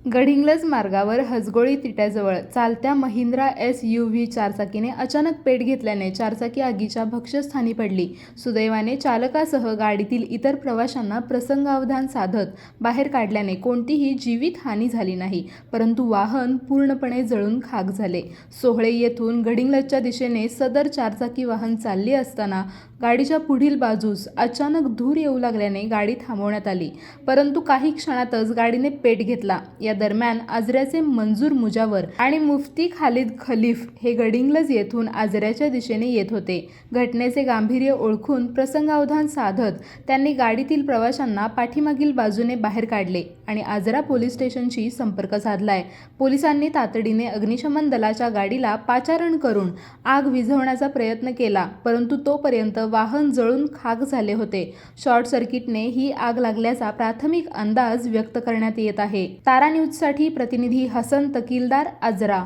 गडिंग्लज मार्गावर हसगोळी तिट्याजवळ चालत्या महिंद्रा SUV चारचाकीने अचानक पेट घेतल्याने चारचाकी आगीच्या भक्ष्यस्थानी पडली. सुदैवाने चालकासह गाडीतील इतर प्रवाशांना प्रसंगावधान साधत बाहेर काढल्याने कोणतीही जीवितहानी झाली नाही, परंतु वाहन पूर्णपणे जळून खाक झाले. सोहळे येथून गडिंग्लजच्या दिशेने सदर चारचाकी वाहन चालली असताना गाडीच्या पुढील बाजूस अचानक धूर येऊ लागल्याने गाडी थांबवण्यात आली, परंतु काही क्षणातच गाडीने पेट घेतला. या दरम्यान आजऱ्याचे मंजूर मुजावर आणि मुफ्ती खालिद खलीफ हे गडिंग्लज येथून आजऱ्याच्या दिशेने येत होते. घटनेचे गांभीर्य ओळखून प्रसंगावधान साधत त्यांनी गाडीतील प्रवाशांना पाठीमागील बाजूने बाहेर काढले आणि आजरा पोलीस स्टेशनशी संपर्क साधलाय. पोलिसांनी तातडीने अग्निशमन दलाच्या गाडीला पाचारण करून आग विझवण्याचा प्रयत्न केला, परंतु तोपर्यंत वाहन जळून खाक झाले होते. शॉर्ट सर्किटने ही आग लागल्याचा प्राथमिक अंदाज व्यक्त करण्यात येत आहे. तारा न्यूजसाठी प्रतिनिधी हसन तकीलदार, आजरा.